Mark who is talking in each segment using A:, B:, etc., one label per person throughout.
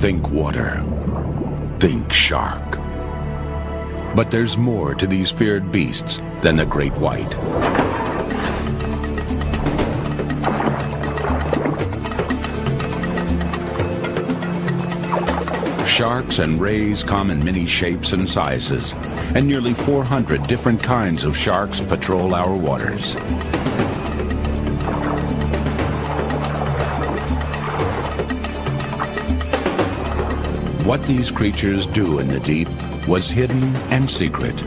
A: Think water. Think shark. But there's more to these feared beasts than the great white. Sharks and rays come in many shapes and sizes, and nearly 400 different kinds of sharks patrol our waters. What these creatures do in the deep was hidden and secret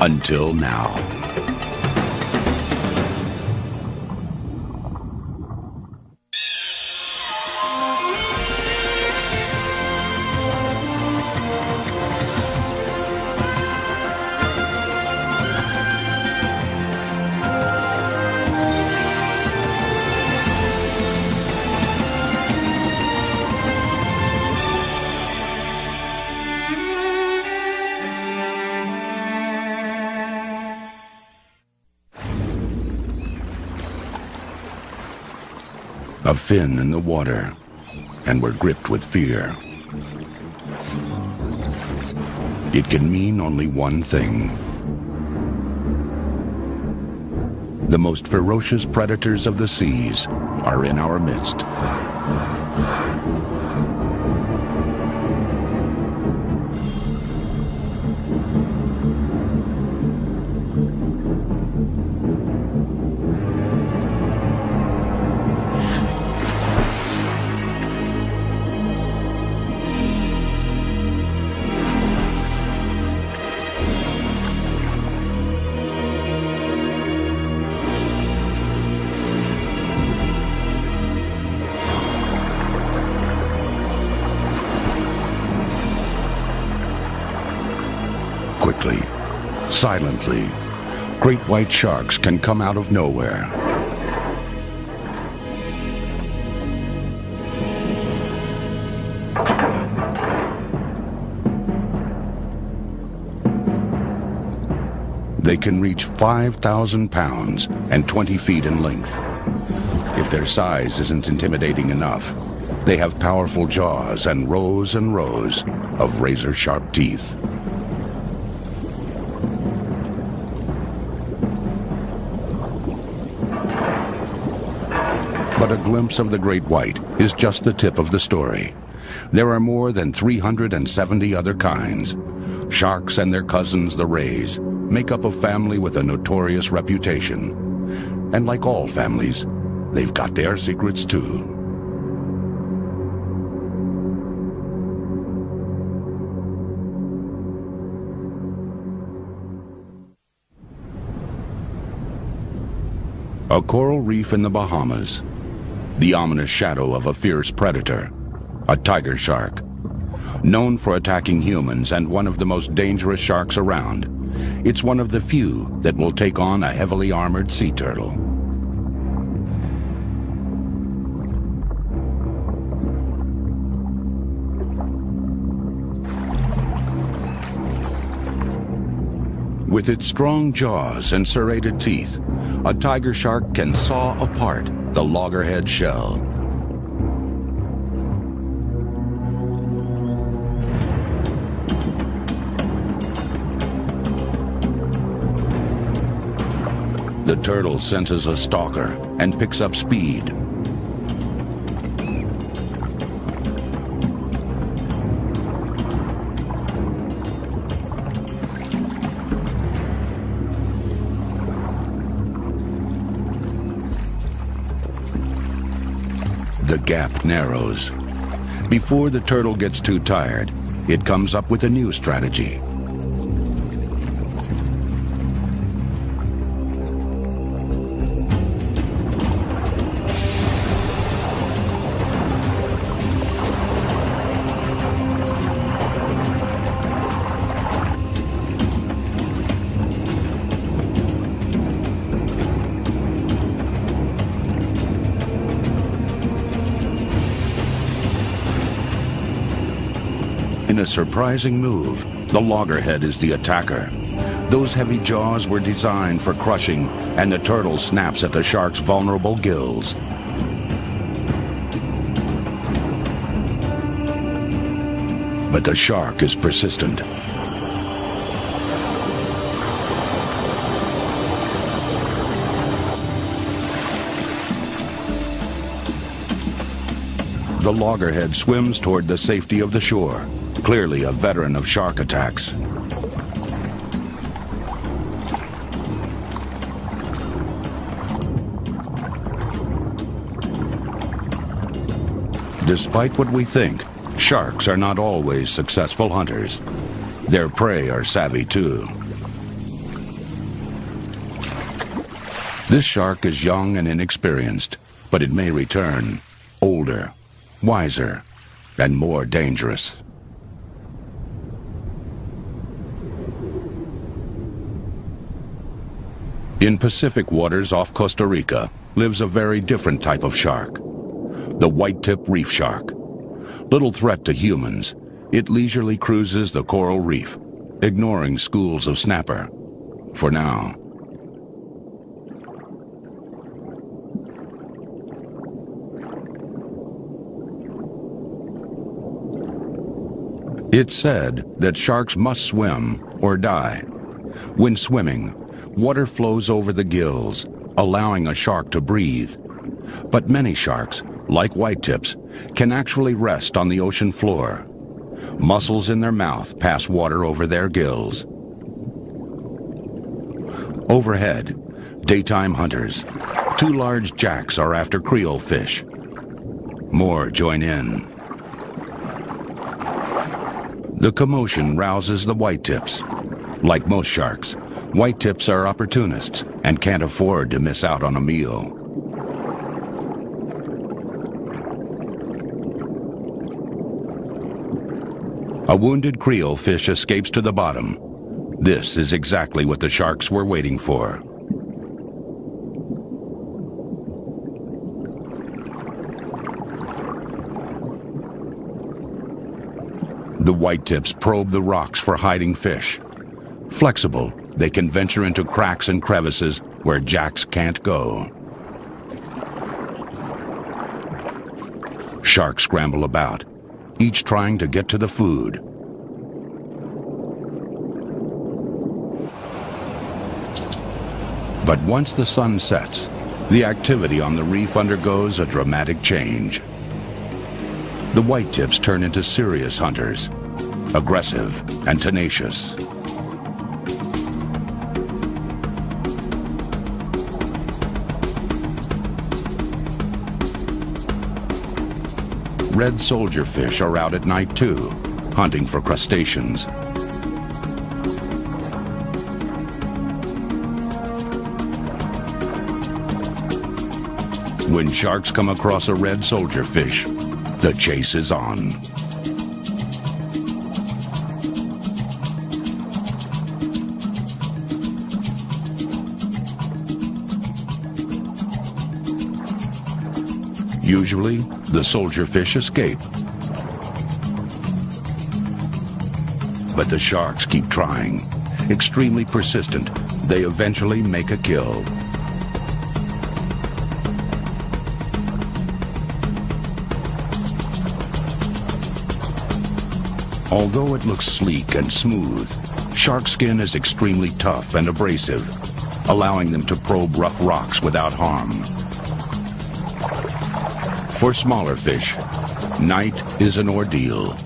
A: until now. A fin in the water, and we're gripped with fear. It can mean only one thing. The most ferocious predators of the seas are in our midst. Quickly, silently, great white sharks can come out of nowhere. They can reach 5,000 pounds and 20 feet in length. If their size isn't intimidating enough, they have powerful jaws and rows of razor-sharp teeth. But a glimpse of the great white is just the tip of the story. There are more than 370 other kinds. Sharks and their cousins, the rays, make up a family with a notorious reputation. And like all families, they've got their secrets too. A coral reef in the Bahamas. The ominous shadow of a fierce predator, a tiger shark. Known for attacking humans and one of the most dangerous sharks around, it's one of the few that will take on a heavily armored sea turtle. With its strong jaws and serrated teeth, a tiger shark can saw apart the loggerhead shell. The turtle senses a stalker and picks up speed. The gap narrows. Before the turtle gets too tired, it comes up with a new strategy. In a surprising move, the loggerhead is the attacker. Those heavy jaws were designed for crushing, and the turtle snaps at the shark's vulnerable gills. But the shark is persistent. The loggerhead swims toward the safety of the shore, clearly a veteran of shark attacks. Despite what we think, sharks are not always successful hunters. Their prey are savvy too. This shark is young and inexperienced, but it may return, older, wiser, and more dangerous. In Pacific waters off Costa Rica lives a very different type of shark, the white-tip reef shark. Little threat to humans, it leisurely cruises the coral reef, ignoring schools of snapper, for now. It's said that sharks must swim or die. When swimming, water flows over the gills, allowing a shark to breathe. But many sharks, like whitetips, can actually rest on the ocean floor. Muscles in their mouth pass water over their gills. Overhead, daytime hunters. 2 large jacks are after Creole fish. More join in. The commotion rouses the whitetips. Like most sharks, whitetips are opportunists and can't afford to miss out on a meal. A wounded Creole fish escapes to the bottom. This is exactly what the sharks were waiting for. The whitetips probe the rocks for hiding fish. Flexible, they can venture into cracks and crevices where jacks can't go. Sharks scramble about, each trying to get to the food. But once the sun sets, the activity on the reef undergoes a dramatic change. The whitetips turn into serious hunters, aggressive and tenacious. Red soldier fish are out at night too, hunting for crustaceans. When sharks come across a red soldier fish, the chase is on. Usually, the soldier fish escape. But the sharks keep trying. Extremely persistent, they eventually make a kill. Although it looks sleek and smooth, shark skin is extremely tough and abrasive, allowing them to probe rough rocks without harm. For smaller fish, night is an ordeal.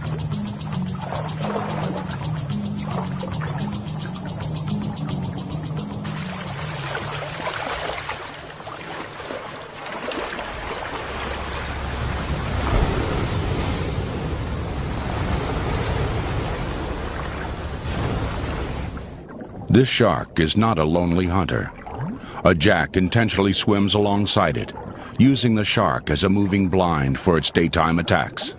A: This shark is not a lonely hunter. A jack intentionally swims alongside it, using the shark as a moving blind for its daytime attacks.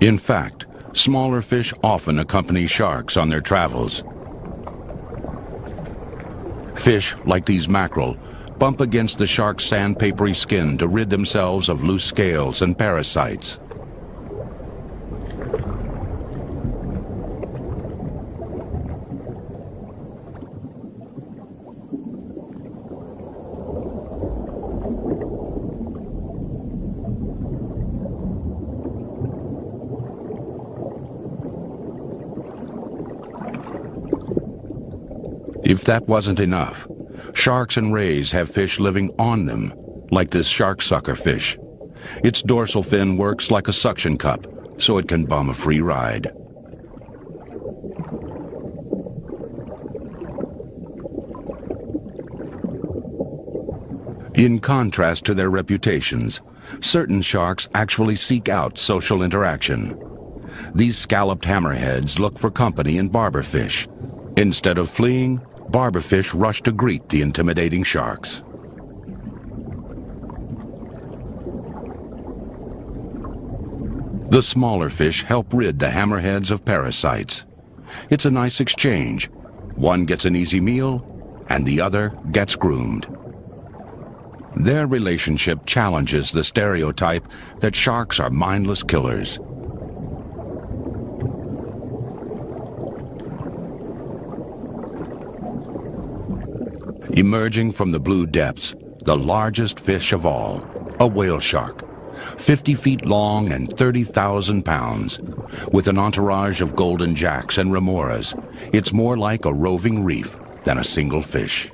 A: In fact, smaller fish often accompany sharks on their travels. Fish, like these mackerel, bump against the shark's sandpapery skin to rid themselves of loose scales and parasites. If that wasn't enough, sharks and rays have fish living on them, like this shark sucker fish. Its dorsal fin works like a suction cup, so it can bum a free ride. In contrast to their reputations, certain sharks actually seek out social interaction. These scalloped hammerheads look for company in barberfish. Instead of fleeing, barberfish rush to greet the intimidating sharks. The smaller fish help rid the hammerheads of parasites. It's a nice exchange. One gets an easy meal, and the other gets groomed. Their relationship challenges the stereotype that sharks are mindless killers. Emerging from the blue depths, the largest fish of all, a whale shark, 50 feet long and 30,000 pounds. With an entourage of golden jacks and remoras, it's more like a roving reef than a single fish.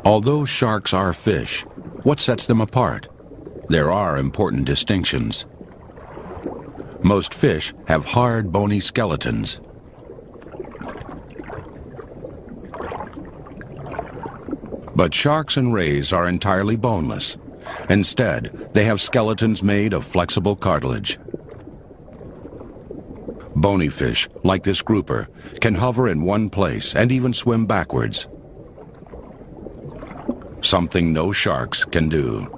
A: Although sharks are fish, what sets them apart? There are important distinctions. Most fish have hard, bony skeletons. But sharks and rays are entirely boneless. Instead, they have skeletons made of flexible cartilage. Bony fish, like this grouper, can hover in one place and even swim backwards. Something no sharks can do.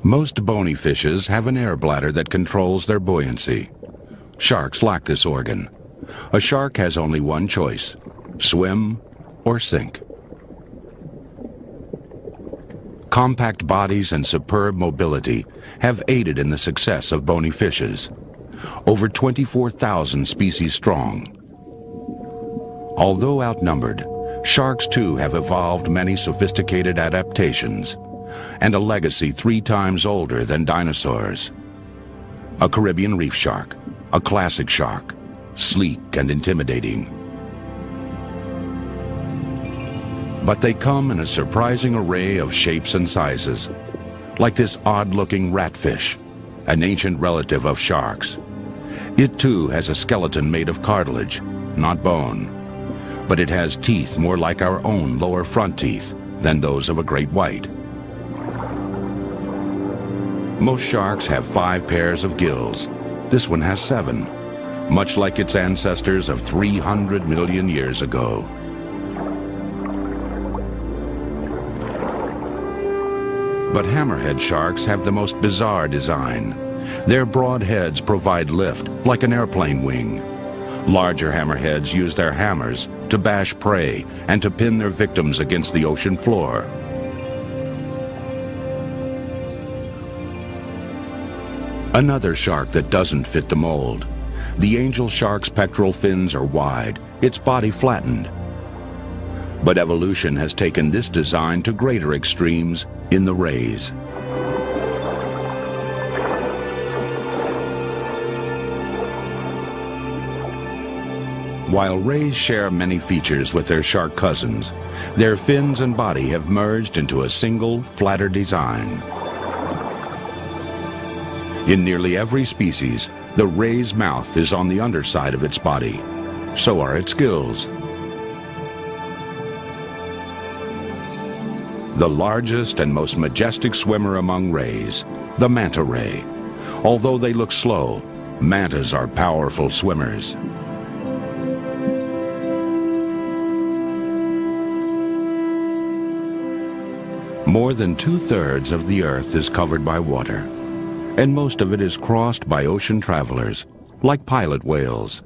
A: Most bony fishes have an air bladder that controls their buoyancy. Sharks lack this organ. A shark has only one choice: swim or sink. Compact bodies and superb mobility have aided in the success of bony fishes. Over 24,000 species strong. Although outnumbered, sharks too have evolved many sophisticated adaptations and a legacy 3 times older than dinosaurs. A Caribbean reef shark, a classic shark, sleek and intimidating. But they come in a surprising array of shapes and sizes, like this odd-looking ratfish, an ancient relative of sharks. It too has a skeleton made of cartilage, not bone, but it has teeth more like our own lower front teeth than those of a great white. Most sharks have 5 pairs of gills. This one has 7, much like its ancestors of 300 million years ago. But hammerhead sharks have the most bizarre design. Their broad heads provide lift, like an airplane wing. Larger hammerheads use their hammers to bash prey and to pin their victims against the ocean floor. Another shark that doesn't fit the mold. The angel shark's pectoral fins are wide, its body flattened. But evolution has taken this design to greater extremes in the rays. While rays share many features with their shark cousins, their fins and body have merged into a single, flatter design. In nearly every species, the ray's mouth is on the underside of its body. So are its gills. The largest and most majestic swimmer among rays, the manta ray. Although they look slow, mantas are powerful swimmers. More than 2/3 of the Earth is covered by water, and most of it is crossed by ocean travelers, like pilot whales.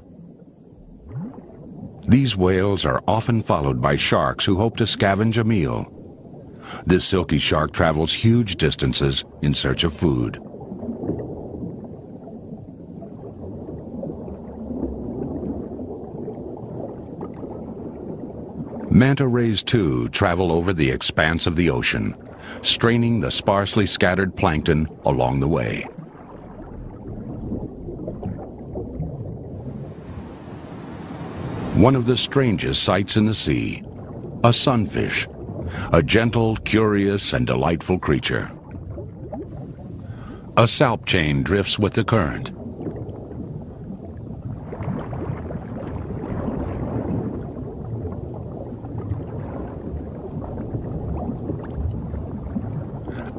A: These whales are often followed by sharks who hope to scavenge a meal. This silky shark travels huge distances in search of food. Manta rays, too, travel over the expanse of the ocean, straining the sparsely scattered plankton along the way. One of the strangest sights in the sea, a sunfish, a gentle, curious, and delightful creature. A salp chain drifts with the current.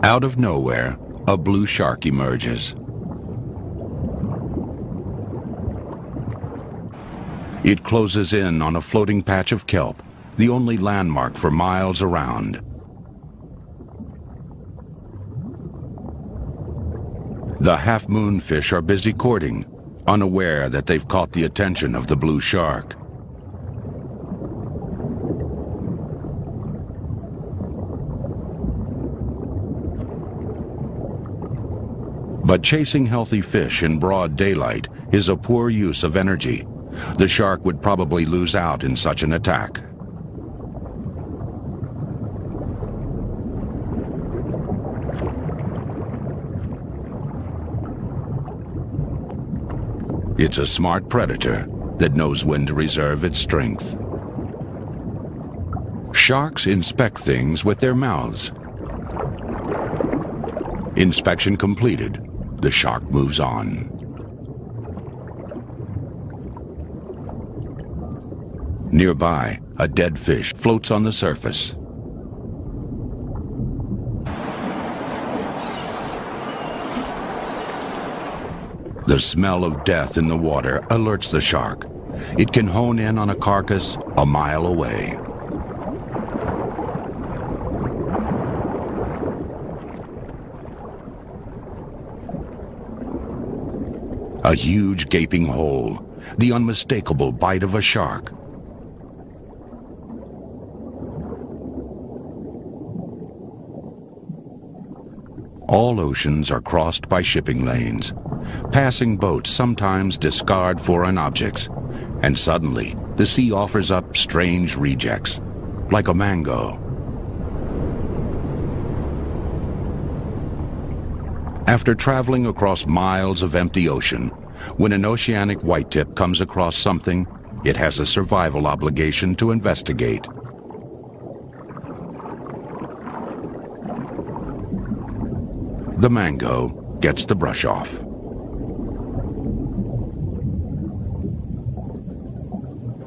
A: Out of nowhere, a blue shark emerges. It closes in on a floating patch of kelp, the only landmark for miles around. The half-moon fish are busy courting, unaware that they've caught the attention of the blue shark. But chasing healthy fish in broad daylight is a poor use of energy. The shark would probably lose out in such an attack. It's a smart predator that knows when to reserve its strength. Sharks inspect things with their mouths. Inspection completed. The shark moves on. Nearby, a dead fish floats on the surface. The smell of death in the water alerts the shark. It can hone in on a carcass a mile away. A huge gaping hole, the unmistakable bite of a shark. All oceans are crossed by shipping lanes. Passing boats sometimes discard foreign objects, and suddenly the sea offers up strange rejects, like a mango. After traveling across miles of empty ocean, when an oceanic whitetip comes across something, it has a survival obligation to investigate. The mango gets the brush off.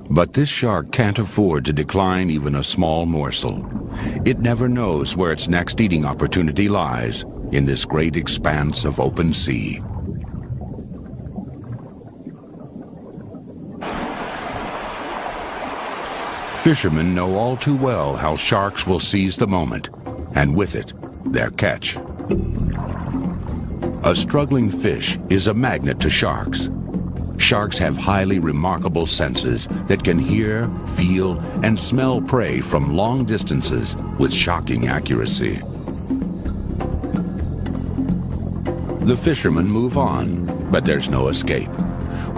A: But this shark can't afford to decline even a small morsel. It never knows where its next eating opportunity lies in this great expanse of open sea. Fishermen know all too well how sharks will seize the moment, and with it, their catch. A struggling fish is a magnet to sharks. Sharks have highly remarkable senses that can hear, feel, and smell prey from long distances with shocking accuracy. The fishermen move on, but there's no escape.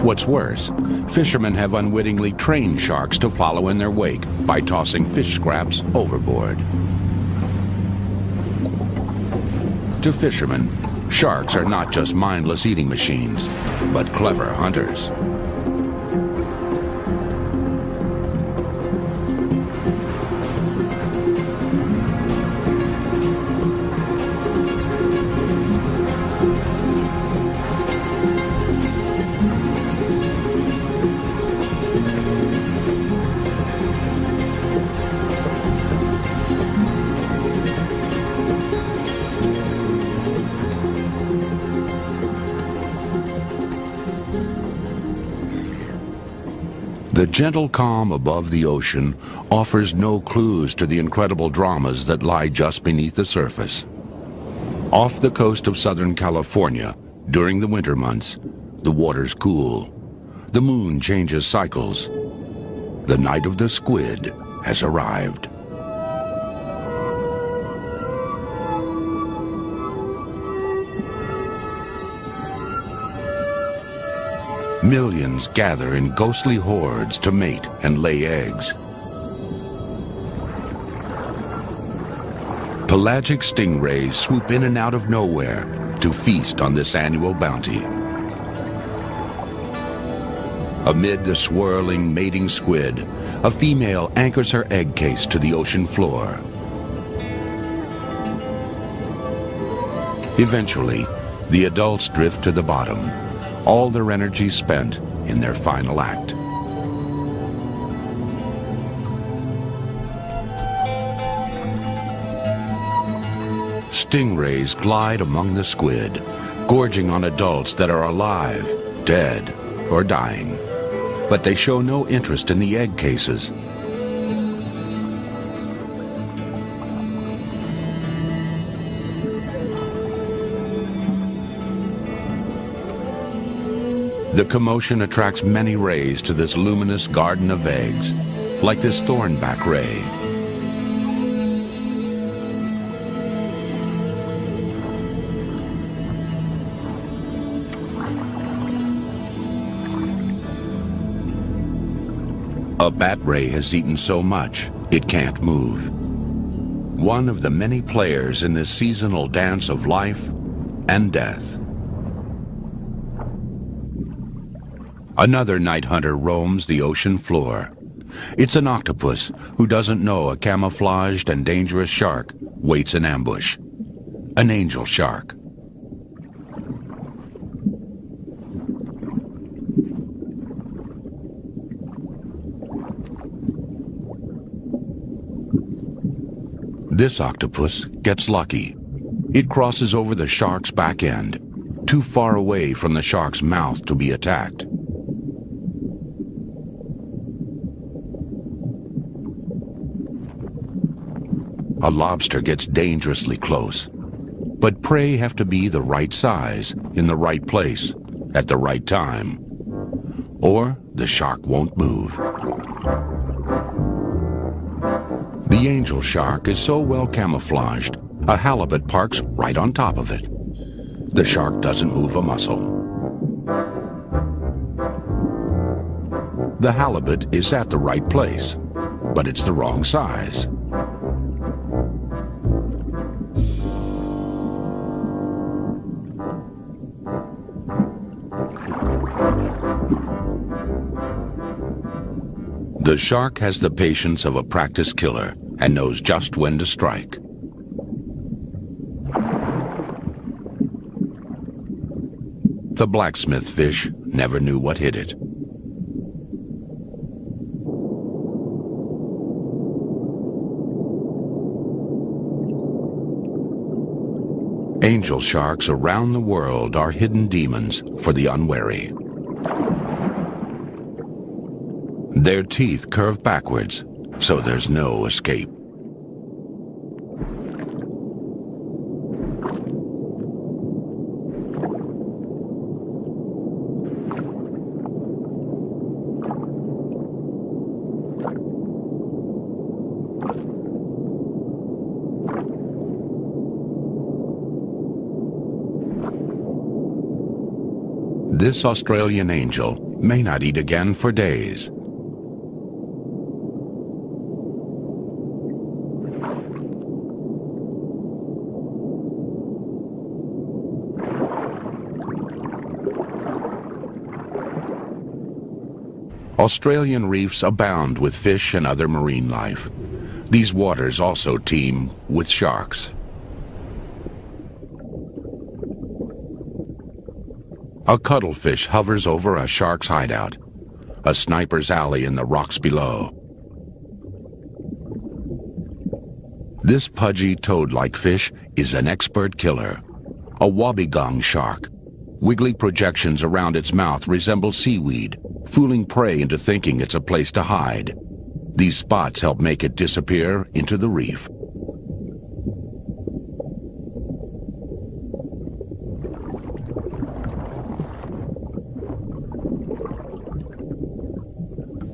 A: What's worse, fishermen have unwittingly trained sharks to follow in their wake by tossing fish scraps overboard. To fishermen, sharks are not just mindless eating machines, but clever hunters. The gentle calm above the ocean offers no clues to the incredible dramas that lie just beneath the surface. Off the coast of Southern California, during the winter months, the waters cool. The moon changes cycles. The night of the squid has arrived. Millions gather in ghostly hordes to mate and lay eggs. Pelagic stingrays swoop in and out of nowhere to feast on this annual bounty. Amid the swirling, mating squid, a female anchors her egg case to the ocean floor. Eventually, the adults drift to the bottom, all their energy spent in their final act. Stingrays glide among the squid, gorging on adults that are alive, dead, or dying. But they show no interest in the egg cases. The commotion attracts many rays to this luminous garden of eggs, like this thornback ray. A bat ray has eaten so much, it can't move. One of the many players in this seasonal dance of life and death. Another night hunter roams the ocean floor. It's an octopus who doesn't know a camouflaged and dangerous shark waits in ambush. An angel shark. This octopus gets lucky. It crosses over the shark's back end, too far away from the shark's mouth to be attacked. A lobster gets dangerously close, but prey have to be the right size, in the right place, at the right time, or the shark won't move. The angel shark is so well camouflaged, a halibut parks right on top of it. The shark doesn't move a muscle. The halibut is at the right place, but it's the wrong size. The shark has the patience of a practiced killer and knows just when to strike. The blacksmith fish never knew what hit it. Angel sharks around the world are hidden demons for the unwary. Their teeth curve backwards, so there's no escape. This Australian angel may not eat again for days. Australian reefs abound with fish and other marine life. These waters also teem with sharks. A cuttlefish hovers over a shark's hideout, a sniper's alley in the rocks below. This pudgy toad-like fish is an expert killer, a wobbegong shark. Wiggly projections around its mouth resemble seaweed, fooling prey into thinking it's a place to hide. These spots help make it disappear into the reef.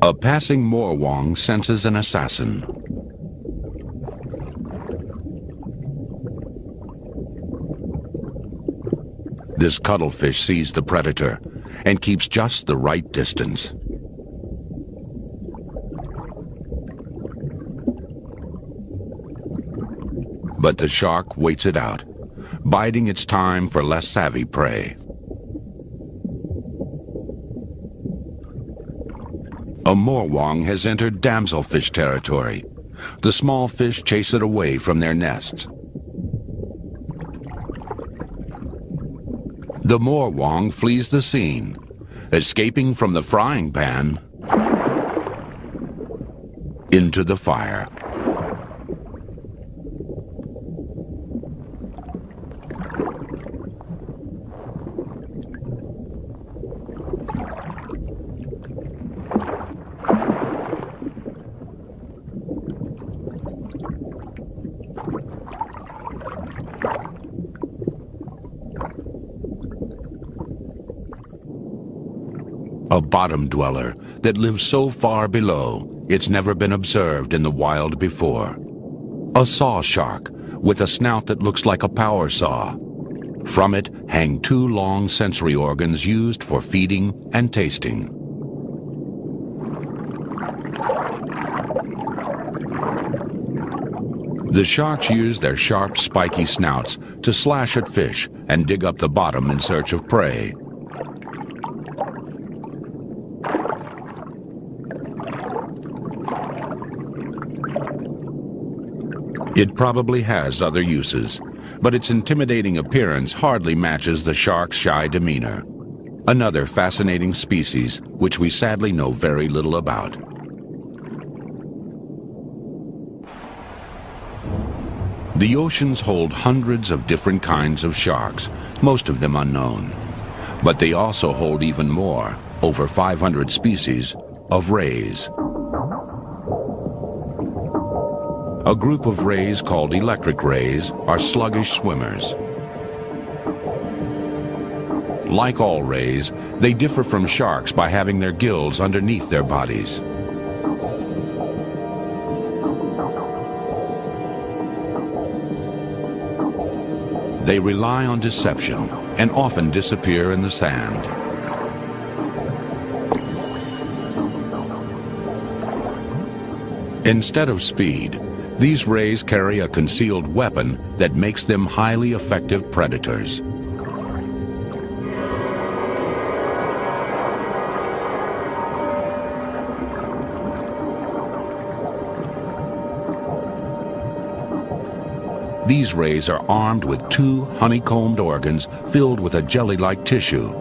A: A passing morwong senses an assassin. This cuttlefish sees the predator and keeps just the right distance. But the shark waits it out, biding its time for less savvy prey. A morwong has entered damselfish territory. The small fish chase it away from their nests. The morwong flees the scene, escaping from the frying pan into the fire. A bottom dweller that lives so far below it's never been observed in the wild before. A saw shark with a snout that looks like a power saw. From it hang two long sensory organs used for feeding and tasting. The sharks use their sharp, spiky snouts to slash at fish and dig up the bottom in search of prey. It probably has other uses, but its intimidating appearance hardly matches the shark's shy demeanor. Another fascinating species which we sadly know very little about. The oceans hold hundreds of different kinds of sharks, most of them unknown. But they also hold even more, over 500 species, of rays. A group of rays called electric rays are sluggish swimmers. Like all rays, they differ from sharks by having their gills underneath their bodies. They rely on deception and often disappear in the sand. Instead of speed, these rays carry a concealed weapon that makes them highly effective predators. These rays are armed with two honeycombed organs filled with a jelly-like tissue.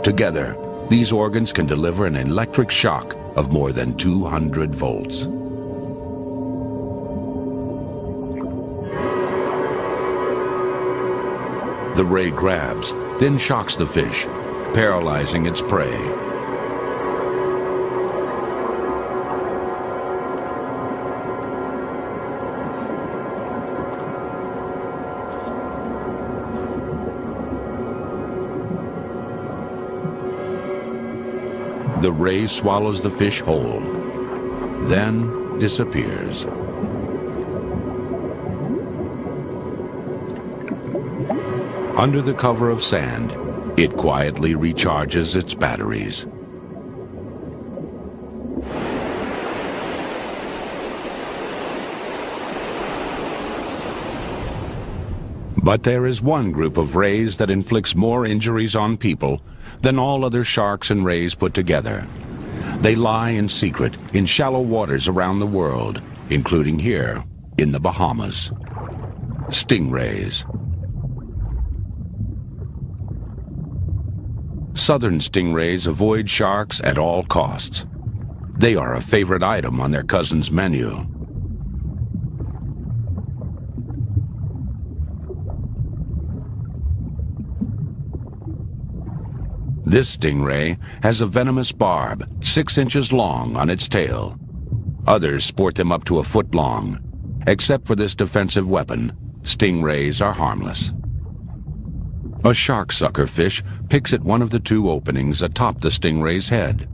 A: Together, these organs can deliver an electric shock of more than 200 volts. The ray grabs, then shocks the fish, paralyzing its prey. The ray swallows the fish whole, then disappears. Under the cover of sand, it quietly recharges its batteries. But there is one group of rays that inflicts more injuries on people than all other sharks and rays put together. They lie in secret in shallow waters around the world, including here in the Bahamas. Stingrays. Southern stingrays avoid sharks at all costs. They are a favorite item on their cousins' menu. This stingray has a venomous barb 6 inches long on its tail. Others sport them up to a foot long. Except for this defensive weapon, stingrays are harmless. A shark sucker fish picks at one of the two openings atop the stingray's head.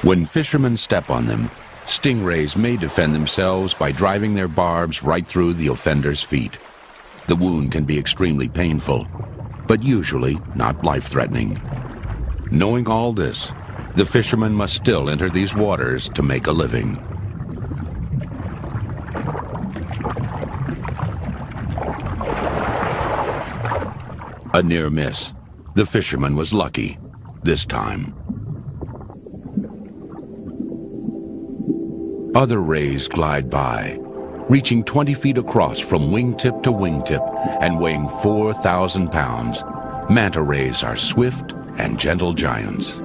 A: When fishermen step on them, Stingrays may defend themselves by driving their barbs right through the offender's feet. The wound can be extremely painful, but usually not life-threatening. Knowing all this, the fishermen must still enter these waters to make a living. A near miss. The fisherman was lucky this time. Other rays glide by, reaching 20 feet across from wingtip to wingtip and weighing 4,000 pounds. Manta rays are swift and gentle giants.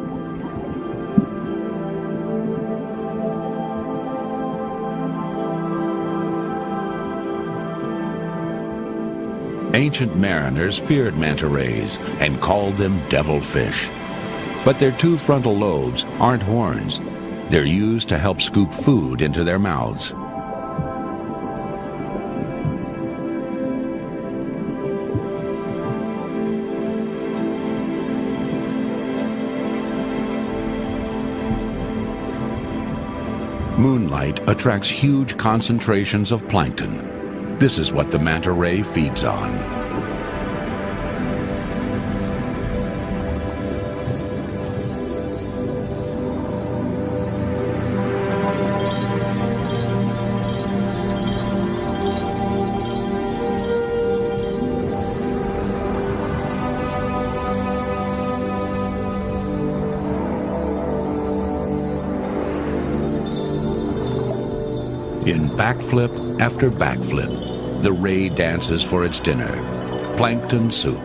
A: Ancient mariners feared manta rays and called them devilfish. But their two frontal lobes aren't horns. They're used to help scoop food into their mouths. Moonlight attracts huge concentrations of plankton. This is what the manta ray feeds on. In backflip after backflip, the ray dances for its dinner, plankton soup.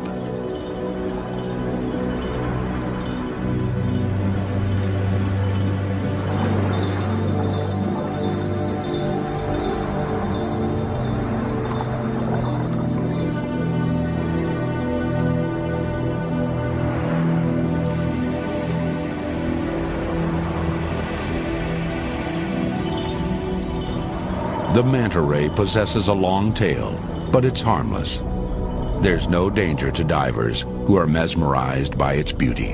A: The manta ray possesses a long tail, but it's harmless. There's no danger to divers who are mesmerized by its beauty.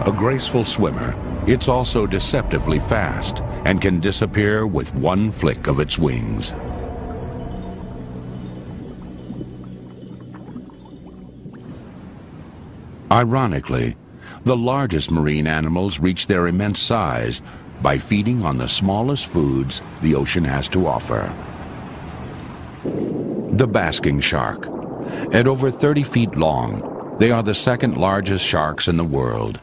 A: A graceful swimmer, it's also deceptively fast and can disappear with one flick of its wings. Ironically, the largest marine animals reach their immense size by feeding on the smallest foods the ocean has to offer. The basking shark. At over 30 feet long, they are the second largest sharks in the world.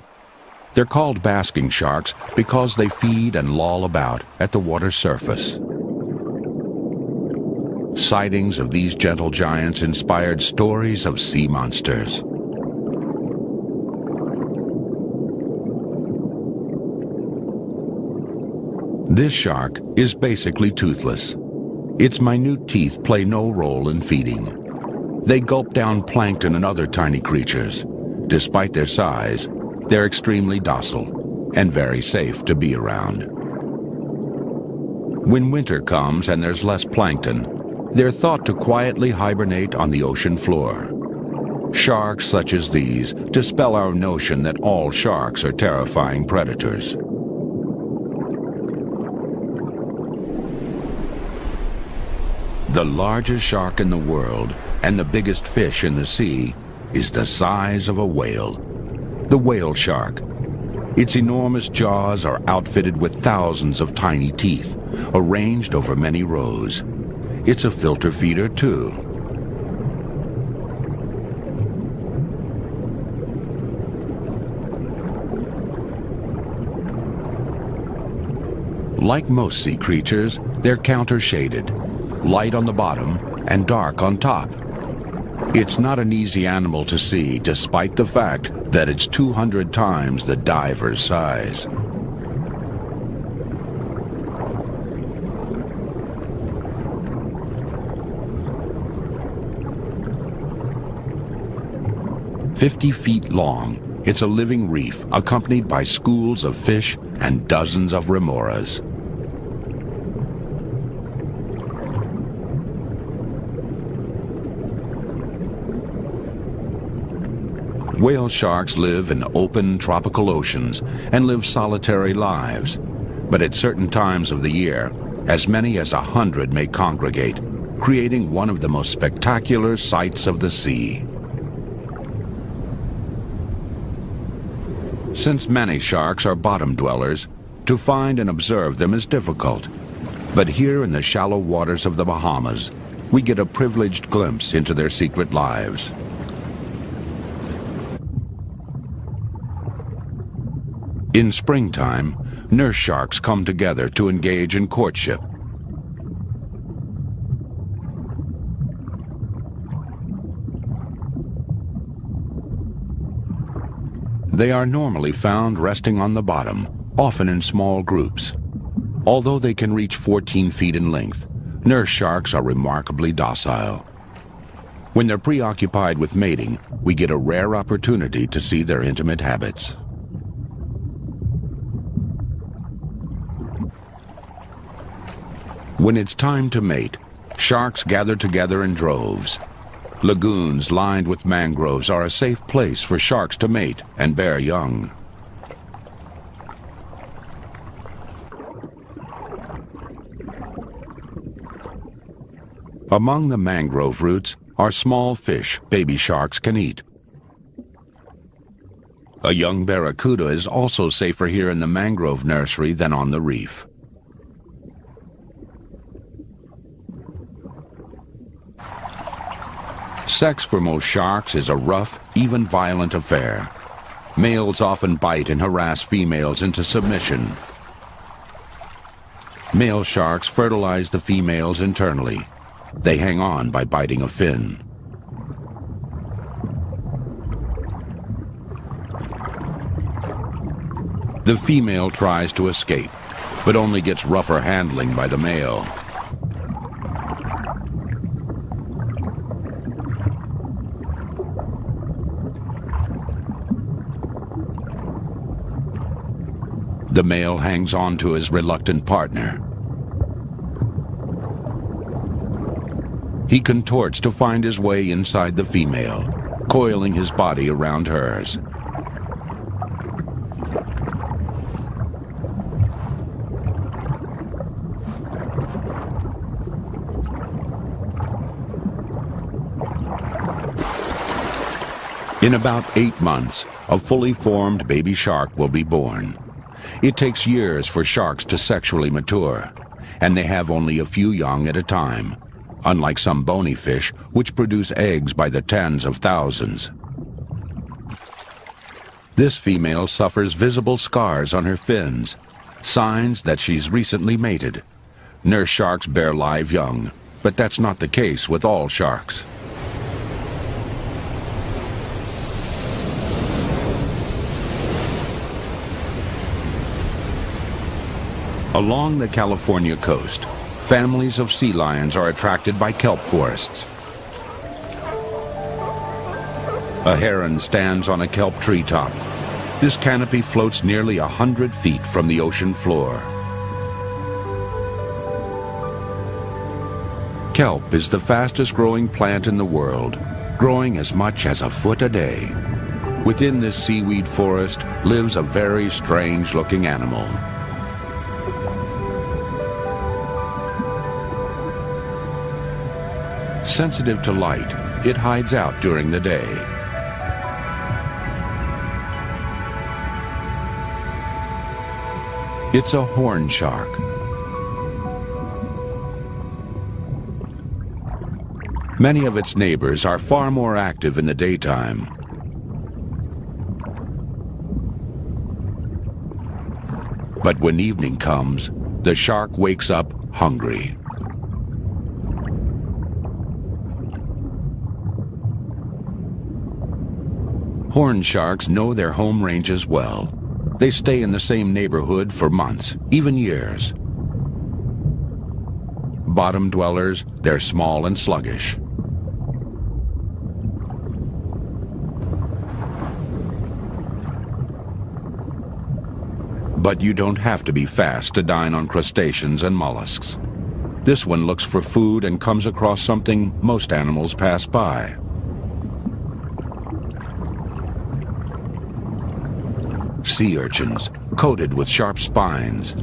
A: They're called basking sharks because they feed and loll about at the water's surface. Sightings of these gentle giants inspired stories of sea monsters. This shark is basically toothless. Its minute teeth play no role in feeding. They gulp down plankton and other tiny creatures. Despite their size, they're extremely docile and very safe to be around. When winter comes and there's less plankton, they're thought to quietly hibernate on the ocean floor. Sharks such as these dispel our notion that all sharks are terrifying predators. The largest shark in the world and the biggest fish in the sea is the size of a whale. The whale shark. Its enormous jaws are outfitted with thousands of tiny teeth, arranged over many rows. It's a filter feeder too. Like most sea creatures, they're counter-shaded, light on the bottom and dark on top. It's not an easy animal to see, despite the fact that it's 200 times the diver's size. "50 feet long, it's a living reef accompanied by schools of fish and dozens of remoras. Whale sharks live in open tropical oceans and live solitary lives. But at certain times of the year, as many as 100 may congregate, creating one of the most spectacular sights of the sea. Since many sharks are bottom dwellers, to find and observe them is difficult. But here in the shallow waters of the Bahamas, we get a privileged glimpse into their secret lives. In springtime, nurse sharks come together to engage in courtship. They are normally found resting on the bottom, often in small groups. Although they can reach 14 feet in length, nurse sharks are remarkably docile. When they're preoccupied with mating, we get a rare opportunity to see their intimate habits. When it's time to mate, sharks gather together in droves. Lagoons lined with mangroves are a safe place for sharks to mate and bear young. Among the mangrove roots are small fish baby sharks can eat. A young barracuda is also safer here in the mangrove nursery than on the reef. Sex for most sharks is a rough, even violent affair. Males often bite and harass females into submission. Male sharks fertilize the females internally. They hang on by biting a fin. The female tries to escape, but only gets rougher handling by the male. The male hangs on to his reluctant partner. He contorts to find his way inside the female, coiling his body around hers. In about 8 months, a fully formed baby shark will be born. It takes years for sharks to sexually mature, and they have only a few young at a time, unlike some bony fish which produce eggs by the tens of thousands. This female suffers visible scars on her fins, signs that she's recently mated. Nurse sharks bear live young, but that's not the case with all sharks. Along the California coast, families of sea lions are attracted by kelp forests. A heron stands on a kelp treetop. This canopy floats nearly 100 feet from the ocean floor. Kelp is the fastest growing plant in the world, growing as much as a foot a day. Within this seaweed forest lives a very strange looking animal. Sensitive to light, it hides out during the day. It's a horn shark. Many of its neighbors are far more active in the daytime. But when evening comes, the shark wakes up hungry. Horn sharks know their home ranges well. They stay in the same neighborhood for months, even years. Bottom dwellers, they're small and sluggish. But you don't have to be fast to dine on crustaceans and mollusks. This one looks for food and comes across something most animals pass by. sea urchins, coated with sharp spines.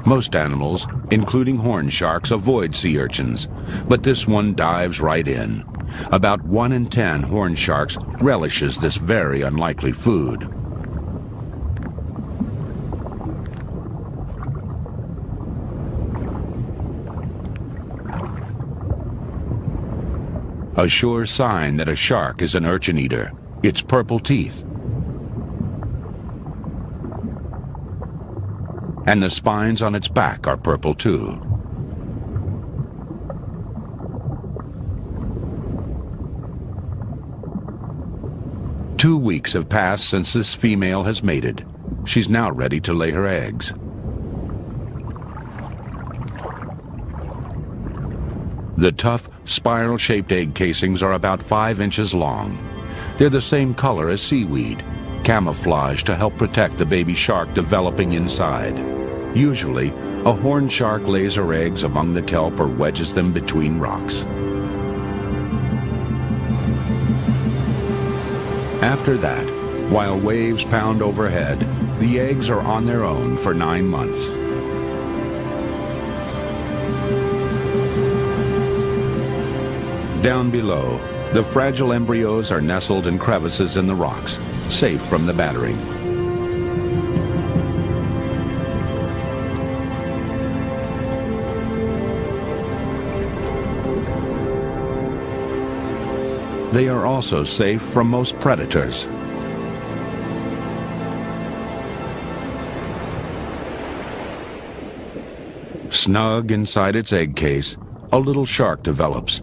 A: Most animals, including horn sharks, avoid sea urchins, but this one dives right in. About 1 in 10 horn sharks relishes this very unlikely food. A sure sign that a shark is an urchin eater, its purple teeth. And the spines on its back are purple too. Two weeks have passed since this female has mated. She's now ready to lay her eggs. The tough, spiral-shaped egg casings are about 5 inches long. They're the same color as seaweed, camouflaged to help protect the baby shark developing inside. Usually, a horned shark lays her eggs among the kelp or wedges them between rocks. After that, while waves pound overhead, the eggs are on their own for 9 months. Down below, the fragile embryos are nestled in crevices in the rocks, safe from the battering. They are also safe from most predators. Snug inside its egg case, a little shark develops.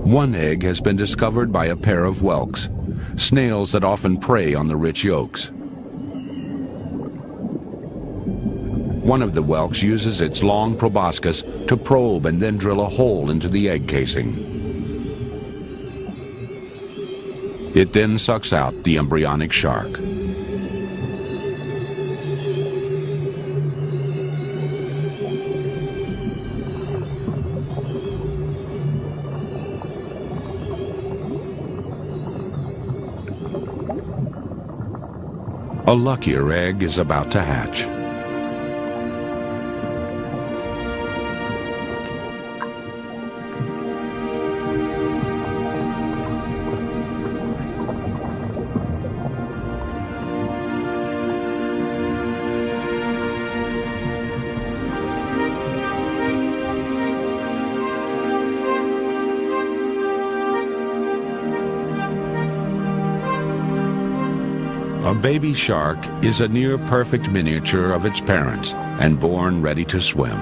A: One egg has been discovered by a pair of whelks, snails that often prey on the rich yolks. One of the whelks uses its long proboscis to probe and then drill a hole into the egg casing. It then sucks out the embryonic shark. A luckier egg is about to hatch. A baby shark is a near-perfect miniature of its parents and born ready to swim.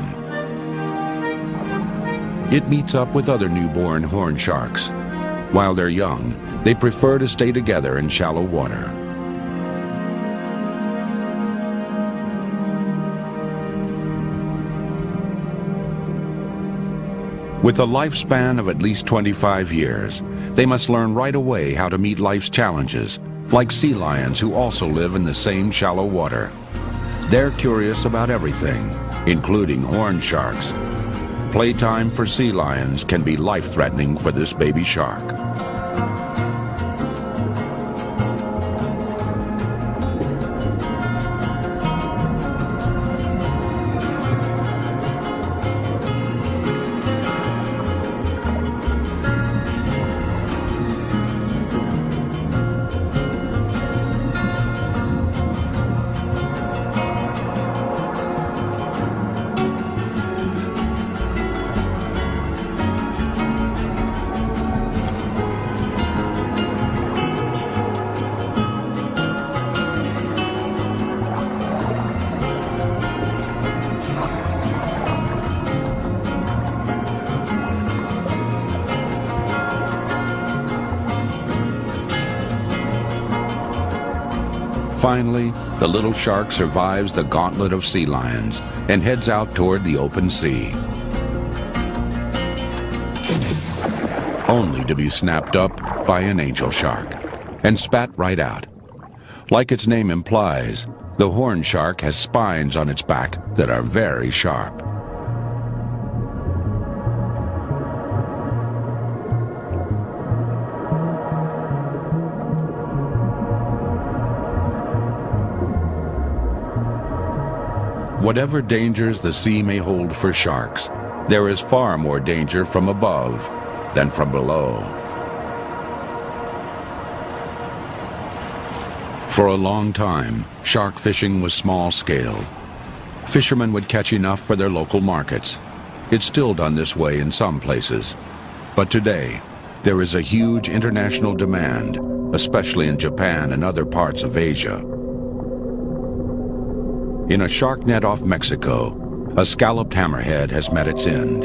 A: It meets up with other newborn horn sharks. While they're young, they prefer to stay together in shallow water. With a lifespan of at least 25 years, they must learn right away how to meet life's challenges, like sea lions who also live in the same shallow water. They're curious about everything, including horn sharks. Playtime for sea lions can be life-threatening for this baby shark. Finally, the little shark survives the gauntlet of sea lions and heads out toward the open sea. only to be snapped up by an angel shark and spat right out. Like its name implies, the horn shark has spines on its back that are very sharp. Whatever dangers the sea may hold for sharks, there is far more danger from above than from below. For a long time, shark fishing was small scale. Fishermen would catch enough for their local markets. It's still done this way in some places. But today, there is a huge international demand, especially in Japan and other parts of Asia. In a shark net off Mexico, a scalloped hammerhead has met its end.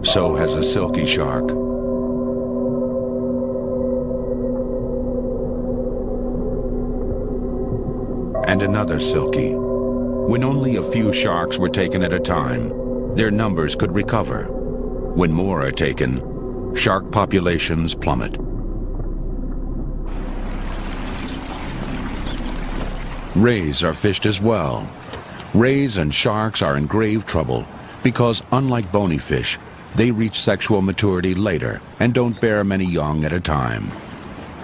A: So has a silky shark. And another silky. When only a few sharks were taken at a time, their numbers could recover. When more are taken, shark populations plummet. Rays are fished as well. Rays and sharks are in grave trouble because, unlike bony fish, they reach sexual maturity later and don't bear many young at a time.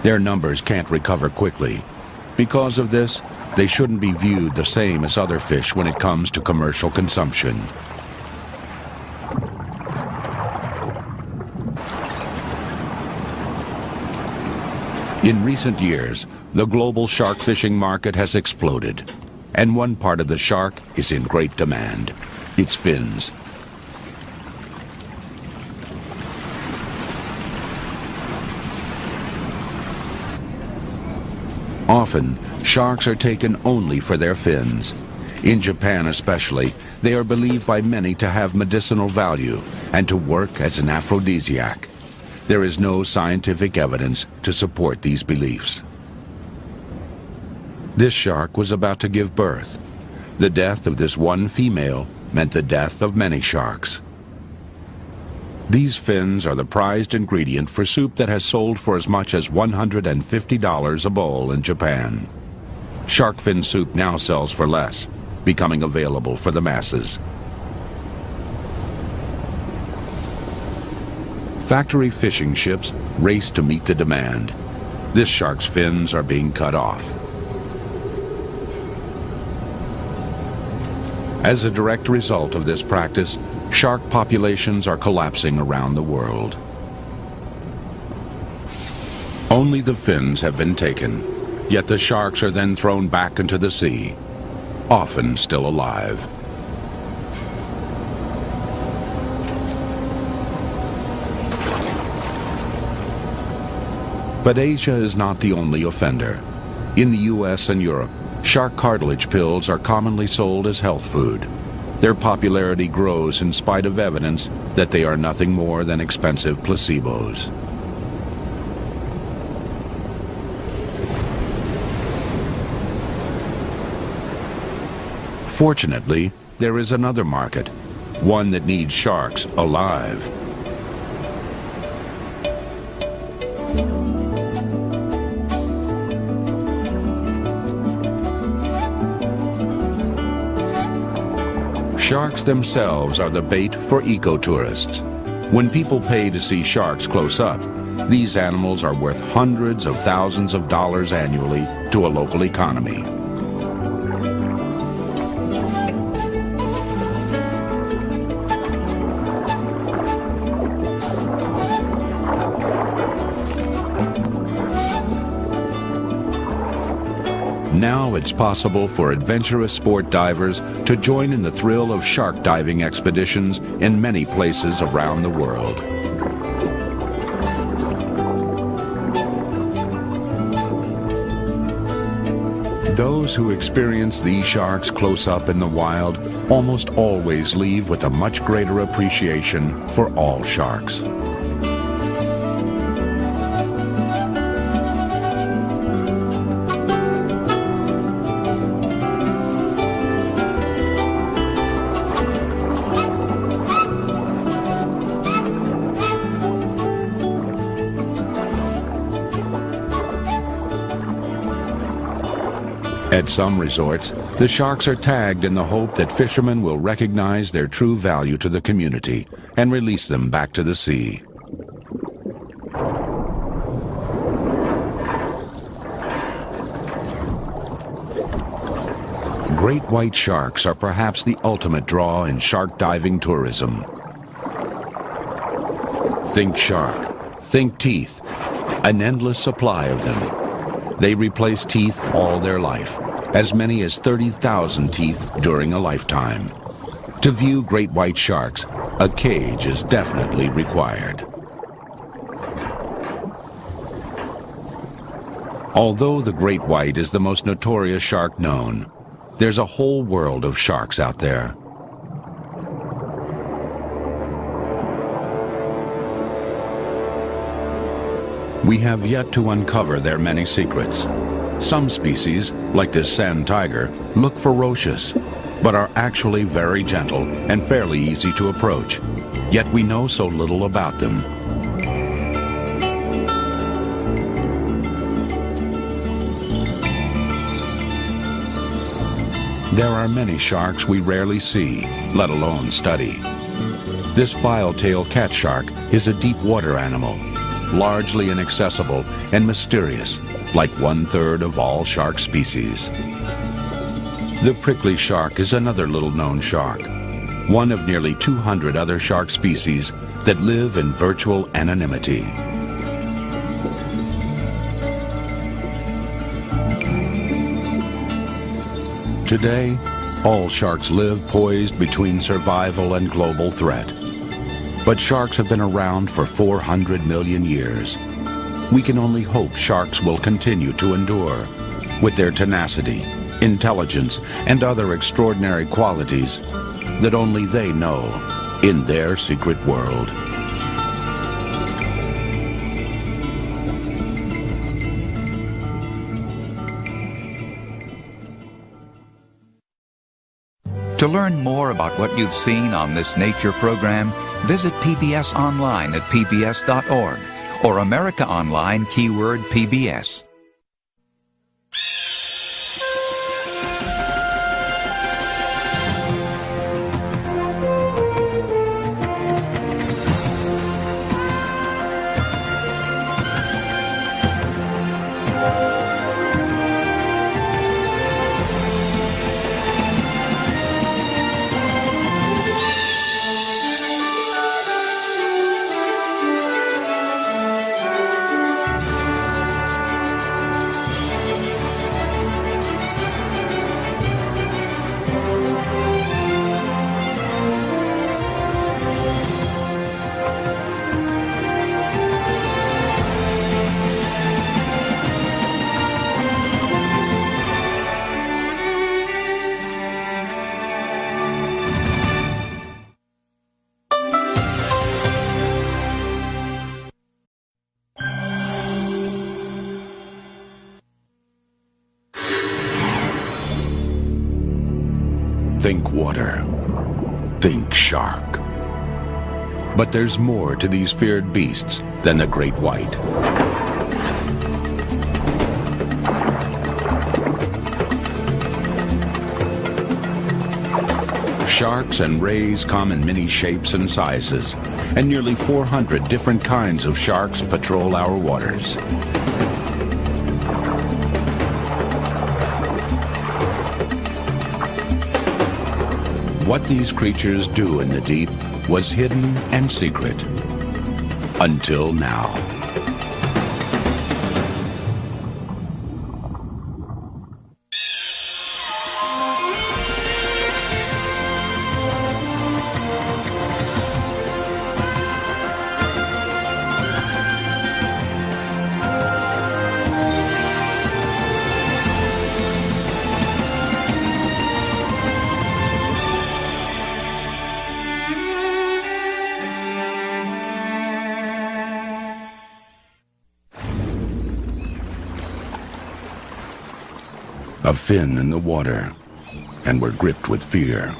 A: Their numbers can't recover quickly. Because of this, they shouldn't be viewed the same as other fish when it comes to commercial consumption. In recent years, the global shark fishing market has exploded, and one part of the shark is in great demand: its fins. Often, sharks are taken only for their fins. In Japan especially, they are believed by many to have medicinal value and to work as an aphrodisiac. There is no scientific evidence to support these beliefs. This shark was about to give birth. The death of this one female meant the death of many sharks. These fins are the prized ingredient for soup that has sold for as much as $150 a bowl in Japan. Shark fin soup now sells for less, becoming available for the masses. Factory fishing ships race to meet the demand. This shark's fins are being cut off. As a direct result of this practice, shark populations are collapsing around the world. Only the fins have been taken, yet the sharks are then thrown back into the sea, often still alive. But Asia is not the only offender. In the US and Europe, shark cartilage pills are commonly sold as health food. Their popularity grows in spite of evidence that they are nothing more than expensive placebos. Fortunately, there is another market, one that needs sharks alive. Sharks themselves are the bait for eco-tourists. When people pay to see sharks close up, these animals are worth hundreds of thousands of dollars annually to a local economy. Now it's possible for adventurous sport divers to join in the thrill of shark diving expeditions in many places around the world. Those who experience these sharks close up in the wild almost always leave with a much greater appreciation for all sharks. At some resorts, the sharks are tagged in the hope that fishermen will recognize their true value to the community and release them back to the sea. Great white sharks are perhaps the ultimate draw in shark diving tourism. Think shark, think teeth, an endless supply of them. They replace teeth all their life, as many as 30,000 teeth during a lifetime. To view great white sharks, a cage is definitely required. Although the great white is the most notorious shark known, there's a whole world of sharks out there. We have yet to uncover their many secrets. Some species, like this sand tiger, look ferocious, but are actually very gentle and fairly easy to approach. Yet we know so little about them. There are many sharks we rarely see, let alone study. This file-tailed cat shark is a deep water animal, largely inaccessible and mysterious, like 1/3 of all shark species. The prickly shark is another little-known shark, one of nearly 200 other shark species that live in virtual anonymity. Today, all sharks live poised between survival and global threat. But sharks have been around for 400 million years. We can only hope sharks will continue to endure. With their tenacity, intelligence, and other extraordinary qualities that only they know in their secret world.
B: To learn more about what you've seen on this nature program, visit PBS online at pbs.org or America Online keyword PBS.
A: Think water. Think shark. But there's more to these feared beasts than the great white. Sharks and rays come in many shapes and sizes, and nearly 400 different kinds of sharks patrol our waters. What these creatures do in the deep was hidden and secret until now. A fin in the water, and we're gripped with fear.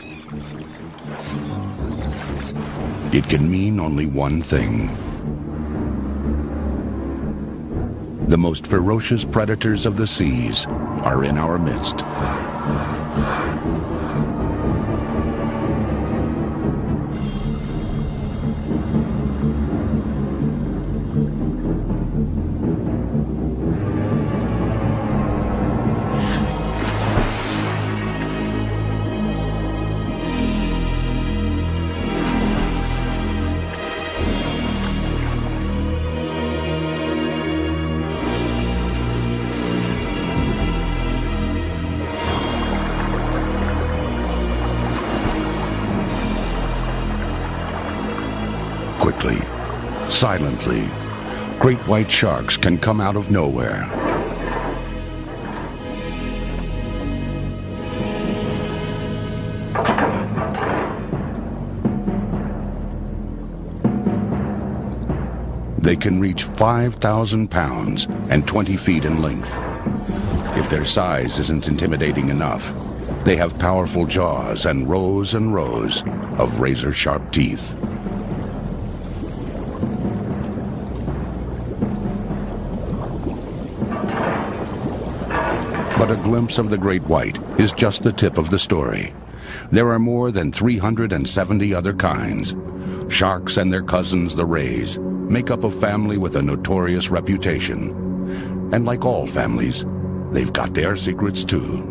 A: It can mean only one thing. The most ferocious predators of the seas are in our midst. Quickly, silently, great white sharks can come out of nowhere. They can reach 5,000 pounds and 20 feet in length. If their size isn't intimidating enough, they have powerful jaws and rows of razor-sharp teeth. But a glimpse of the great white is just the tip of the story. There are more than 370 other kinds. Sharks and their cousins, the rays, make up a family with a notorious reputation. And like all families, they've got their secrets too.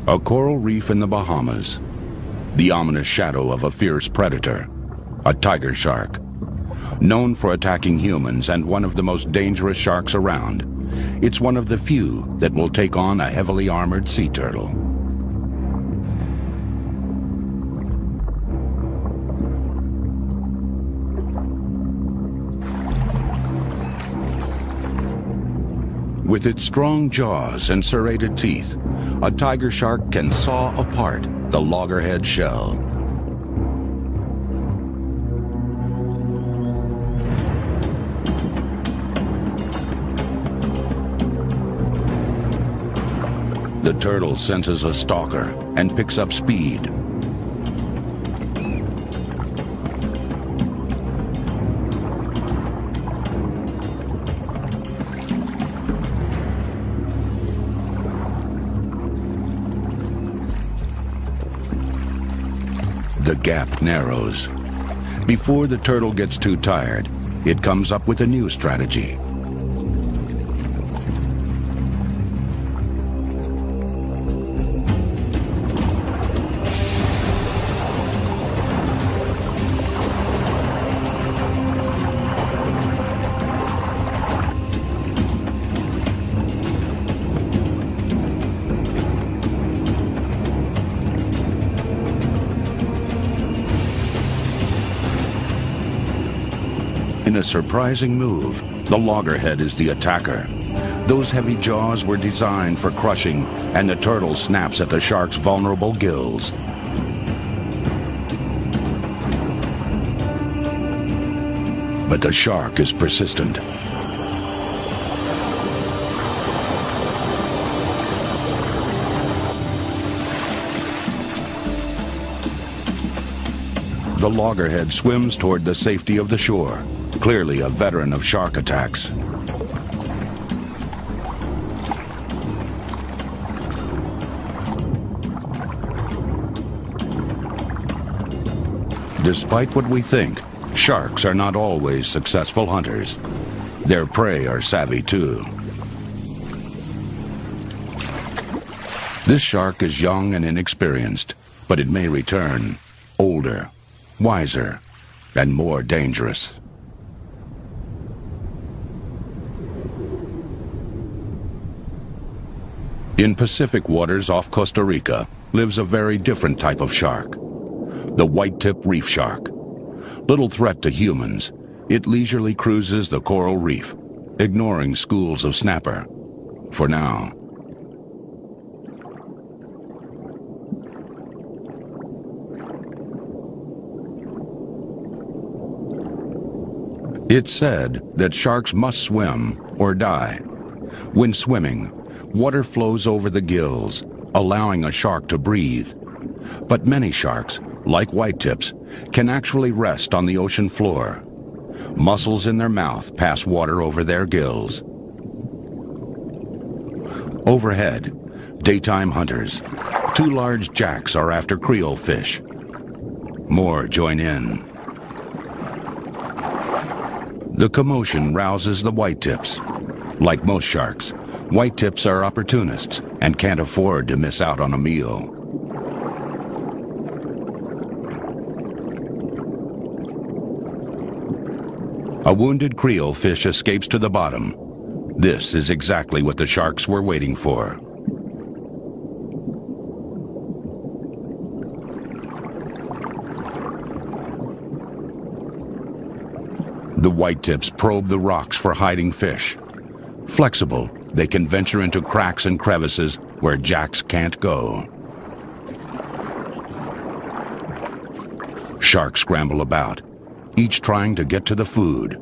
A: A coral reef in the Bahamas. The ominous shadow of a fierce predator, a tiger shark. Known for attacking humans and one of the most dangerous sharks around, it's one of the few that will take on a heavily armored sea turtle. With its strong jaws and serrated teeth, a tiger shark can saw apart the loggerhead shell. The turtle senses a stalker and picks up speed. The gap narrows. Before the turtle gets too tired, it comes up with a new strategy. In a surprising move, the loggerhead is the attacker. Those heavy jaws were designed for crushing, and the turtle snaps at the shark's vulnerable gills. But the shark is persistent. The loggerhead swims toward the safety of the shore, clearly a veteran of shark attacks. Despite what we think, sharks are not always successful hunters. Their prey are savvy too. This shark is young and inexperienced, but it may return, older, wiser, and more dangerous. In Pacific waters off Costa Rica lives a very different type of shark, the white-tip reef shark. Little threat to humans, it leisurely cruises the coral reef, ignoring schools of snapper, for now. It's said that sharks must swim or die. When swimming, water flows over the gills, allowing a shark to breathe. But many sharks, like whitetips, can actually rest on the ocean floor. Muscles in their mouth pass water over their gills. Overhead, daytime hunters. 2 large jacks are after Creole fish. More join in. The commotion rouses the whitetips. Like most sharks, whitetips are opportunists and can't afford to miss out on a meal. A wounded Creole fish escapes to the bottom. This is exactly what the sharks were waiting for. The whitetips probe the rocks for hiding fish. Flexible, they can venture into cracks and crevices where jacks can't go. Sharks scramble about, each trying to get to the food.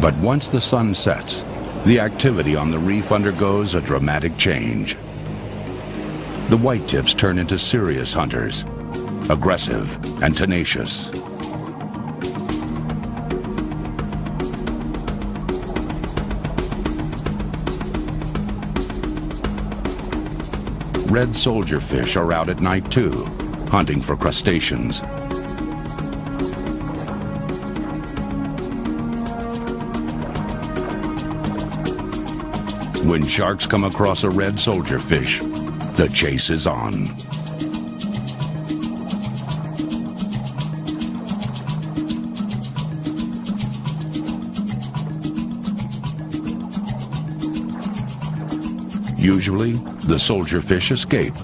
A: But once the sun sets, the activity on the reef undergoes a dramatic change. The whitetips turn into serious hunters, aggressive and tenacious. Red soldier fish are out at night too, hunting for crustaceans. When sharks come across a red soldier fish, the chase is on. Usually, the soldier fish escape.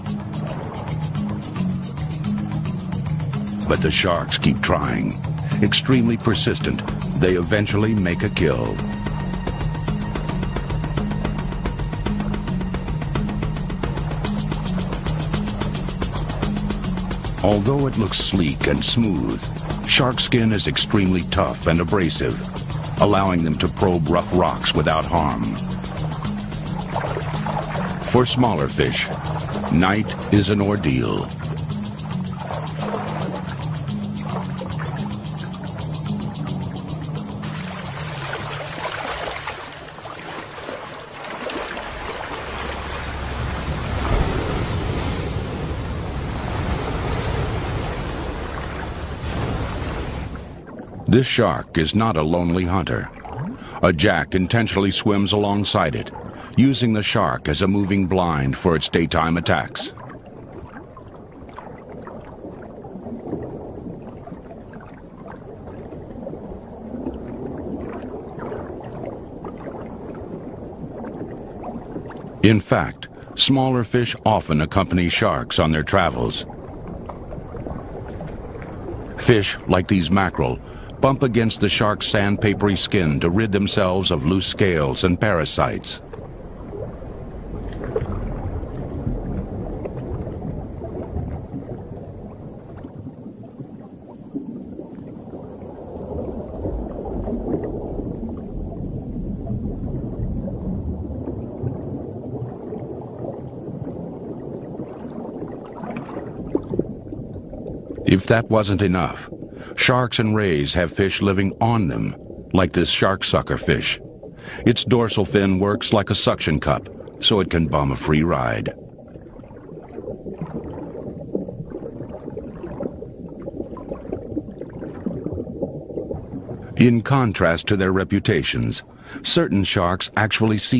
A: But the sharks keep trying. Extremely persistent, they eventually make a kill. Although it looks sleek and smooth, shark skin is extremely tough and abrasive, allowing them to probe rough rocks without harm. For smaller fish, night is an ordeal. This shark is not a lonely hunter. A jack intentionally swims alongside it, using the shark as a moving blind for its daytime attacks. In fact, smaller fish often accompany sharks on their travels. Fish, like these mackerel, bump against the shark's sandpapery skin to rid themselves of loose scales and parasites. If that wasn't enough, sharks and rays have fish living on them, like this shark sucker fish. Its dorsal fin works like a suction cup, so it can bum a free ride. In contrast to their reputations, certain sharks actually seek